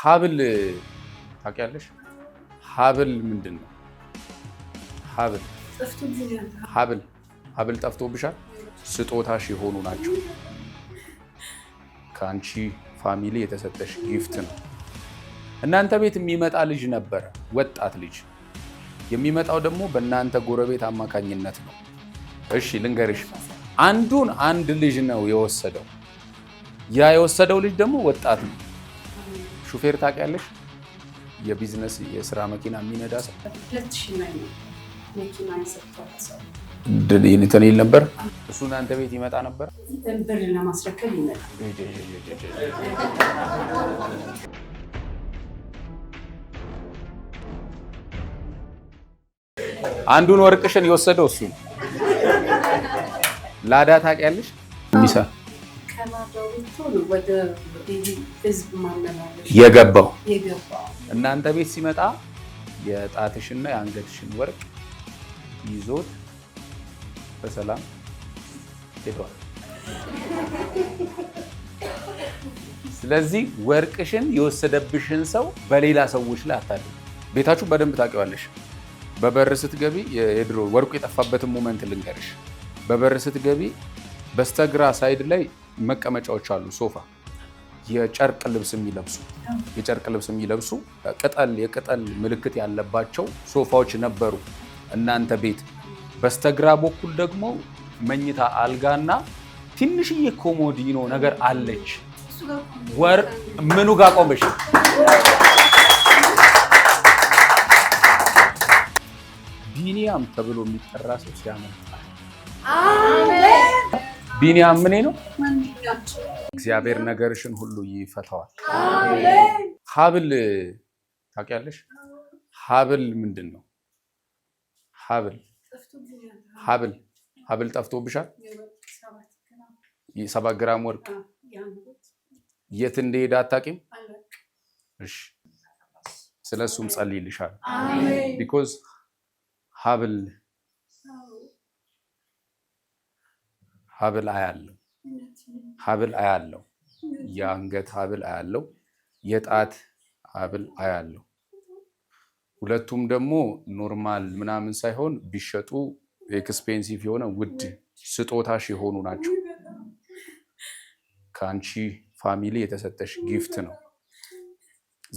ሀብል ታውቂያለሽ? ሀብል ምንድን ነው? ሀብል ጠፍቶብሻል? ስጦታሽ የሆኑ ናቸው። ከአንቺ ፋሚሊ የተሰጠሽ ጊፍት ነው። እናንተ ቤት የሚመጣ ልጅ ነበረ፣ ወጣት ልጅ። የሚመጣው ደግሞ በእናንተ ጎረቤት አማካኝነት ነው። እሺ ልንገርሽ፣ አንድ ልጅ ነው የወሰደው። ያ የወሰደው ልጅ ደግሞ ወጣት ነው። ሹፌር ታውቂያለሽ? የቢዝነስ የስራ መኪና የሚነዳ ሰው እንትን ይል ነበር። እሱ እናንተ ቤት ይመጣ ነበር። ብር ለማስረከብ ይመጣል። አንዱን ወርቅሽን የወሰደው እሱ ነው። ላዳ ታውቂያለሽ? የገባው እናንተ ቤት ሲመጣ የጣትሽና የአንገትሽን ወርቅ ይዞት በሰላም ሄዷል። ስለዚህ ወርቅሽን የወሰደብሽን ሰው በሌላ ሰዎች ላይ አታድርጊ። ቤታችሁ በደንብ ታውቂዋለሽ። በበር ስትገቢ የድሮ ወርቁ የጠፋበትን ሞመንት ልንገርሽ። በበር ስትገቢ በስተግራ ሳይድ ላይ መቀመጫዎች አሉ፣ ሶፋ፣ የጨርቅ ልብስ የሚለብሱ የቅጠል ምልክት ያለባቸው ሶፋዎች ነበሩ እናንተ ቤት። በስተግራ በኩል ደግሞ መኝታ አልጋና ትንሽዬ ኮሞዲኖ ነገር አለች። ምኑ ጋር ቆመሽ? ቢኒያም ተብሎ የሚጠራ ሰው ሲያመጣ ቢኒያም ምን ነው? እግዚአብሔር ነገርሽን ሁሉ ይፈታዋል። ሀብል ታውቂያለሽ? ሀብል ምንድን ነው? ሀብል ጠፍቶብሻል? 7 ግራም ወርቅ የት እንደሄደ አታውቂም? እሺ፣ ስለሱም ጸልይልሻል። ቢኮዝ ሀብል አያለው፣ የአንገት ሀብል አያለው፣ የጣት ሀብል አያለው። ሁለቱም ደግሞ ኖርማል ምናምን ሳይሆን ቢሸጡ ኤክስፔንሲቭ የሆነ ውድ ስጦታሽ የሆኑ ናቸው። ከአንቺ ፋሚሊ የተሰጠሽ ጊፍት ነው።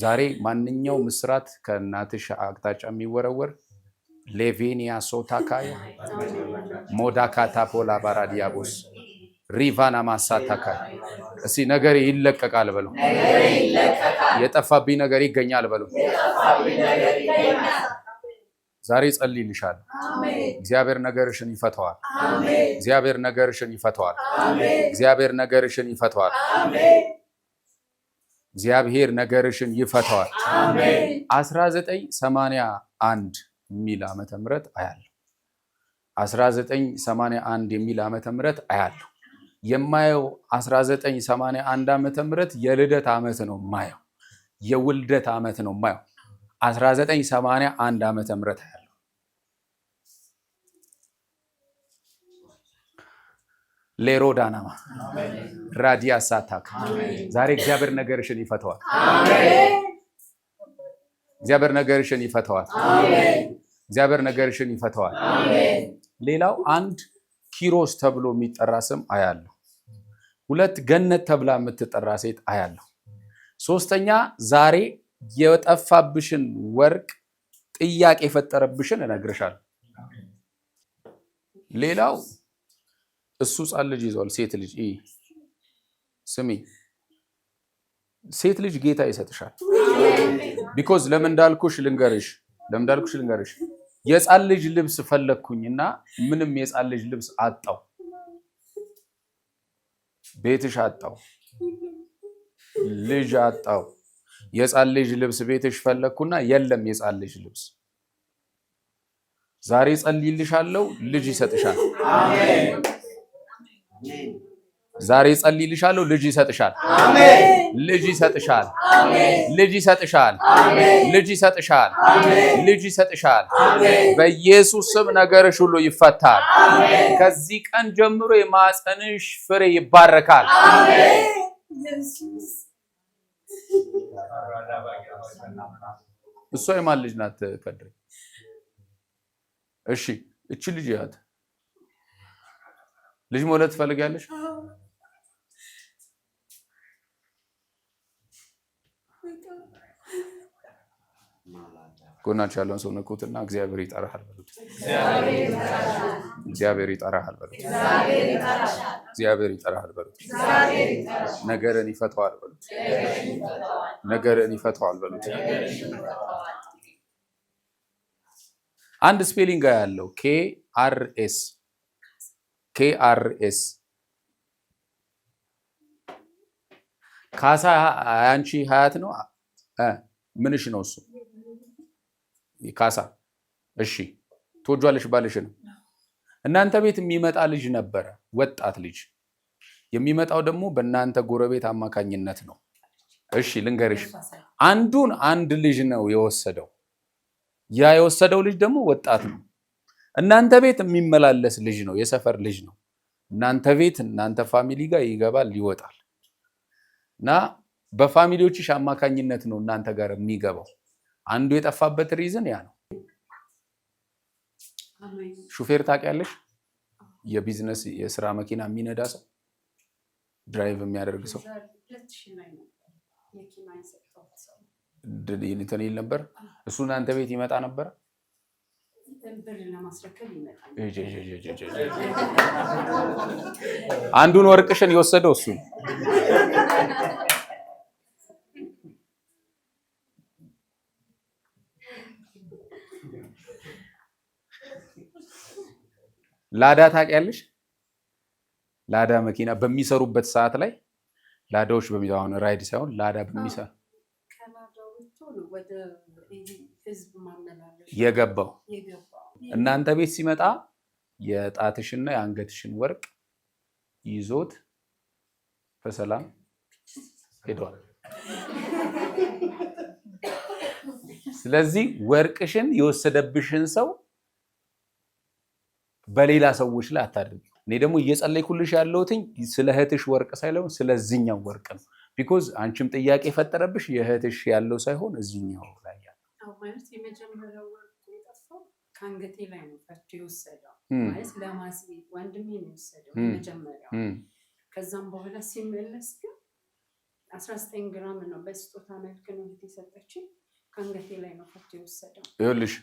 ዛሬ ማንኛውም ምስራት ከእናትሽ አቅጣጫ የሚወረወር ሌቬኒያ ሶታካያ ሞዳካታ ፖላ ባራዲያቦስ ሪቫና ማሳታካይ እስቲ ነገር ይለቀቃል በሉ። የጠፋብኝ ነገር ይገኛል በሉ። ዛሬ ጸልይልሻለሁ። እግዚአብሔር ነገርሽን ይፈታዋል። እግዚአብሔር ነገርሽን ይፈታዋል። እግዚአብሔር ነገርሽን ይፈታዋል። እግዚአብሔር ነገርሽን ይፈታዋል። 1981 የሚል ዓመተ ምህረት አያለሁ። 1981 የሚል ዓመተ ምህረት አያለሁ። የማየው 1981 ዓመተ ምህረት የልደት ዓመት ነው ማየው፣ የውልደት ዓመት ነው ማየው። 1981 ዓመተ ምህረት አያለሁ። ሌሮዳናማ ራዲያ ሳታክ ዛሬ እግዚአብሔር ነገርሽን ይፈታዋል። እግዚአብሔር ነገርሽን ይፈታዋል። እግዚአብሔር ነገርሽን ይፈታዋል። ሌላው አንድ ኪሮስ ተብሎ የሚጠራ ስም አያለሁ። 2 ገነት ተብላ የምትጠራ ሴት አያለሁ። 3ኛ ዛሬ የጠፋብሽን ወርቅ ጥያቄ የፈጠረብሽን እነግርሻለሁ። ሌላው እሱ ሕፃን ልጅ ይዟል፣ ሴት ልጅ ስሚ፣ ሴት ልጅ ጌታ ይሰጥሻል። ቢኮዝ ለምን እንዳልኩሽ ልንገርሽ፣ የሕፃን ልጅ ልብስ ፈለግኩኝና ምንም የሕፃን ልጅ ልብስ አጣው፣ ቤትሽ አጣው፣ ልጅ አጣው። የሕፃን ልጅ ልብስ ቤትሽ ፈለግኩና የለም የሕፃን ልጅ ልብስ። ዛሬ ጸልይልሻለሁ፣ ልጅ ይሰጥሻል። ዛሬ ጸልይልሻለሁ፣ ልጅ ይሰጥሻል። ልጅ ይሰጥሻል። ልጅ ይሰጥሻል። ልጅ ይሰጥሻል። ልጅ ይሰጥሻል። በኢየሱስ ስም ነገርሽ ሁሉ ይፈታል። ከዚህ ቀን ጀምሮ የማህፀንሽ ፍሬ ይባረካል። እሷ የማን ልጅ ናት? ከድር እሺ፣ እቺ ልጅ ያት ልጅ መውለድ ትፈልጋለሽ? ጎናችሁ ያለውን ሰው ንኩትና እግዚአብሔር ይጠራሃል በሉት። እግዚአብሔር ይጠራሃል በሉት። እግዚአብሔር ይጠራሃል በሉት። ነገርን ይፈታዋል በሉት። ነገርን ይፈታዋል በሉት። አንድ ስፔሊንግ ያለው KRS ካሳ አንቺ ሀያት ነው ምንሽ ነው እሱ ካሳ? እሺ ትወጇለሽ ባልሽ ነው። እናንተ ቤት የሚመጣ ልጅ ነበረ፣ ወጣት ልጅ የሚመጣው ደግሞ በእናንተ ጎረቤት አማካኝነት ነው። እሺ ልንገርሽ፣ አንድ ልጅ ነው የወሰደው። ያ የወሰደው ልጅ ደግሞ ወጣት ነው። እናንተ ቤት የሚመላለስ ልጅ ነው፣ የሰፈር ልጅ ነው። እናንተ ቤት እናንተ ፋሚሊ ጋር ይገባል ይወጣል። እና በፋሚሊዎችሽ አማካኝነት ነው እናንተ ጋር የሚገባው። አንዱ የጠፋበት ሪዝን ያ ነው። ሹፌር ታውቂያለሽ? የቢዝነስ የስራ መኪና የሚነዳ ሰው፣ ድራይቭ የሚያደርግ ሰው እንትን ይል ነበር። እሱ እናንተ ቤት ይመጣ ነበር። አንዱን ወርቅሽን የወሰደው እሱ ነው። ላዳ ታውቂያለሽ? ላዳ መኪና በሚሰሩበት ሰዓት ላይ ላዳዎች በሚዛውን ራይድ ሳይሆን ላዳ በሚሰሩ የገባው እናንተ ቤት ሲመጣ የጣትሽና የአንገትሽን ወርቅ ይዞት በሰላም ሄዷል። ስለዚህ ወርቅሽን የወሰደብሽን ሰው በሌላ ሰዎች ላይ አታድርጊ። እኔ ደግሞ እየጸለይኩልሽ ያለሁትኝ ስለ እህትሽ ወርቅ ሳይሆን ስለዚህኛው ወርቅ ነው። ቢኮዝ አንቺም ጥያቄ የፈጠረብሽ የእህትሽ ያለው ሳይሆን እዚህኛው ላይ ያለው ማለት የመጀመሪያው ወርቅ የጠፋው ከአንገቴ ላይ ነው ፈቶ የወሰደው ማለት ለማስቤት ወንድሜ ነው የወሰደው መጀመሪያው። ከዛም በኋላ ሲመለስ ግን 19 ግራም ነው በስጦታ መልክ ነው የሰጠችኝ። ከአንገቴ ላይ ነው ፈቶ የወሰደው። ይኸውልሽ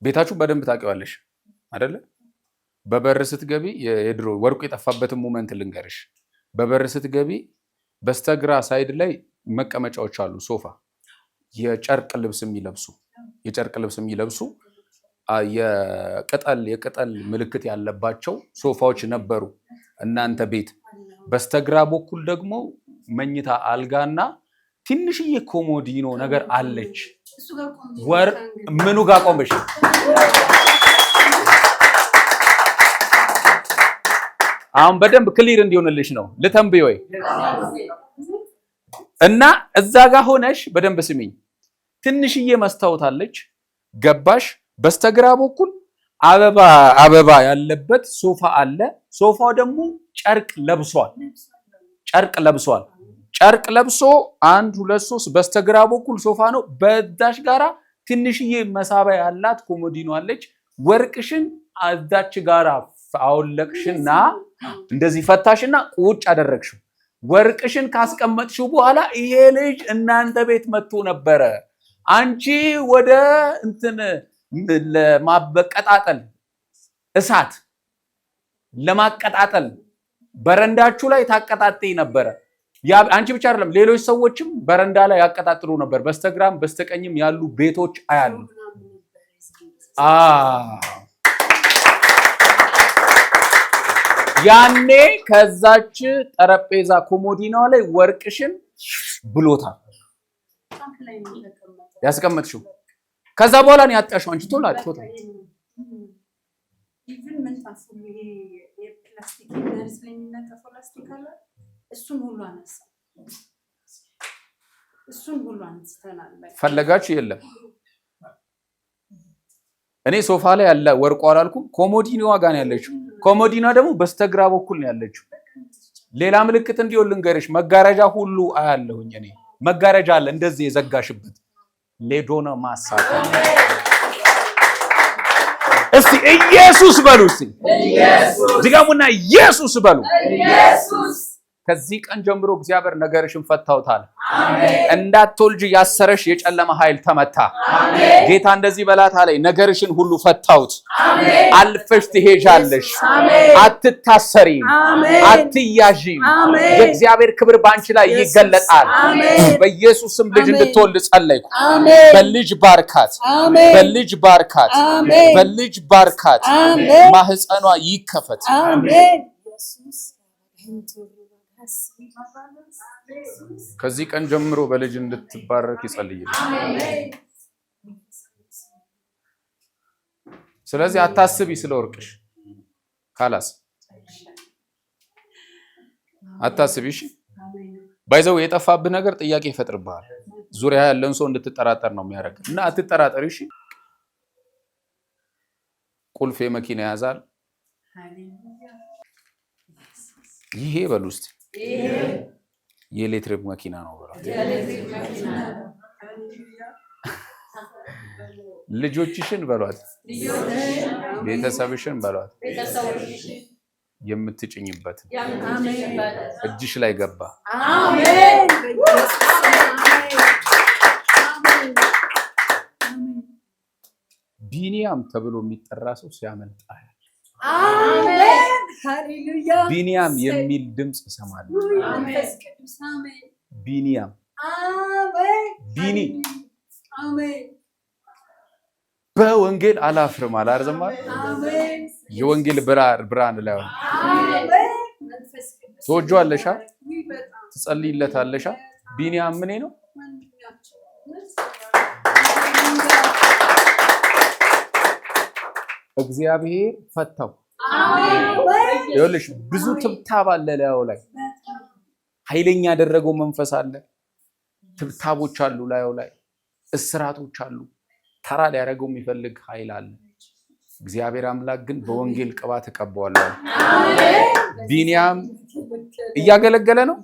ቤታችሁ በደንብ ታውቂዋለሽ አይደለ? በበር ስትገቢ የድሮ ወርቁ የጠፋበትን ሞመንት ልንገርሽ። በበር ስትገቢ በስተግራ ሳይድ ላይ መቀመጫዎች አሉ፣ ሶፋ፣ የጨርቅ ልብስ የሚለብሱ የቅጠል ምልክት ያለባቸው ሶፋዎች ነበሩ እናንተ ቤት። በስተግራ በኩል ደግሞ መኝታ አልጋና ትንሽዬ ኮሞዲኖ ነገር አለች። ምኑ ጋር ቆመሽ? አሁን በደንብ ክሊር እንዲሆንልሽ ነው ልተንብይ ወይ እና እዛ ጋር ሆነሽ በደንብ ስሚኝ። ትንሽዬ መስታወት አለች፣ ገባሽ? በስተግራ በኩል አበባ ያለበት ሶፋ አለ። ሶፋው ደግሞ ጨርቅ ለብሷል። ጨርቅ ለብሶ 1 2 3 በስተግራ በኩል ሶፋ ነው። በዛሽ ጋራ ትንሽዬ መሳቢያ ያላት ኮሞዲኖ አለች። ወርቅሽን አዛች ጋራ አውለቅሽና እንደዚህ ፈታሽና ቁጭ አደረግሽው። ወርቅሽን ካስቀመጥሽው በኋላ ይሄ ልጅ እናንተ ቤት መጥቶ ነበረ። አንቺ ወደ እንትን ለማበቀጣጠል እሳት ለማቀጣጠል በረንዳችሁ ላይ ታቀጣጥይ ነበረ። አንቺ ብቻ አይደለም ሌሎች ሰዎችም በረንዳ ላይ ያቀጣጥሉ ነበር። በስተግራም በስተቀኝም ያሉ ቤቶች አያሉ። ያኔ ከዛች ጠረጴዛ ኮሞዲናዋ ላይ ወርቅሽን ብሎታል ያስቀመጥሽው። ከዛ በኋላ ነው ያጣሽው አንቺ ቶላት እሱን ሁሉ አንስተናል። ፈለጋችሁ የለም። እኔ ሶፋ ላይ ያለ ወርቁ አላልኩም። ኮሞዲኖዋ ጋር ነው ያለችው። ኮሞዲኖዋ ደግሞ በስተግራ በኩል ነው ያለችው። ሌላ ምልክት እንዲሆን ልንገርሽ፣ መጋረጃ ሁሉ አያለሁኝ እኔ። መጋረጃ አለ እንደዚህ የዘጋሽበት ሌዶና ማሳካ። እስቲ ኢየሱስ በሉ፣ እስቲ ድገሙና ኢየሱስ በሉ። ከዚህ ቀን ጀምሮ እግዚአብሔር ነገርሽን ፈታውታል። እንዳትወልጂ ያሰረሽ የጨለማ ኃይል ተመታ። ጌታ እንደዚህ በላት አለኝ፣ ነገርሽን ሁሉ ፈታውት። አልፈሽ ትሄጃለሽ። አትታሰሪም፣ አትያዢም። የእግዚአብሔር ክብር በአንቺ ላይ ይገለጣል። በኢየሱስም ልጅ እንድትወልድ ጸለይኩ። በልጅ ባርካት፣ በልጅ ባርካት፣ በልጅ ባርካት። ማህፀኗ ይከፈት። ከዚህ ቀን ጀምሮ በልጅ እንድትባረክ ይጸልይልኝ። ስለዚህ አታስቢ ስለ ወርቅሽ፣ ካላስ አታስቢ። እሺ ባይዘው የጠፋብህ ነገር ጥያቄ ይፈጥርብሃል። ዙሪያ ያለን ሰው እንድትጠራጠር ነው የሚያደርግ እና አትጠራጠሪ። እሺ ቁልፍ የመኪና ያዛል። ይሄ በሉ እስቲ የኤሌክትሪክ መኪና ነው በሏት። ልጆችሽን በሏት፣ ቤተሰብሽን በሏት። የምትጭኝበት እጅሽ ላይ ገባ። ቢኒያም ተብሎ የሚጠራ ሰው ሲያመልጥ አያል። ቢኒያም የሚል ድምፅ እሰማለሁ። ቢኒያም ቢኒ በወንጌል አላፍርም አላርዘማ። የወንጌል ብርሃን ላይ ሆነ ትወጂዋለሽ፣ ትጸልይለታለሽ። ቢኒያም ምን ነው? እግዚአብሔር ፈታው። ይኸውልሽ ብዙ ትብታብ አለ ላዩ ላይ፣ ኃይለኛ ያደረገው መንፈስ አለ። ትብታቦች አሉ ላዩ ላይ፣ እስራቶች አሉ። ተራ ሊያደርገው የሚፈልግ ኃይል አለ። እግዚአብሔር አምላክ ግን በወንጌል ቅባት ተቀበዋለሁ። ቢኒያም እያገለገለ ነው።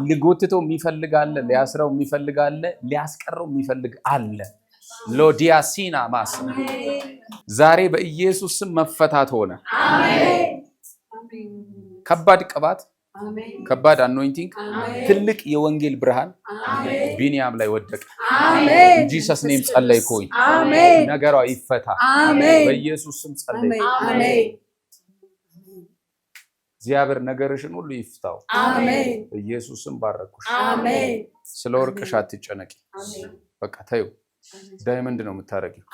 ሊጎትተው የሚፈልግ አለ፣ ሊያስረው የሚፈልግ አለ፣ ሊያስቀረው የሚፈልግ አለ። ሎዲያሲና ማስ ዛሬ በኢየሱስ ስም መፈታት ሆነ። ከባድ ቅባት፣ ከባድ አኖይንቲንግ፣ ትልቅ የወንጌል ብርሃን ቢኒያም ላይ ወደቀ። ጂሰስ ኔም ጸለይኩኝ። ነገሯ ይፈታ በኢየሱስ ስም ጸለይ። እግዚአብሔር ነገርሽን ሁሉ ይፍታው። በኢየሱስ ስም ባረኩሽ። ስለ ወርቅሽ አትጨነቂ። በቃ ተይው። ዳይመንድ ነው የምታረጊው።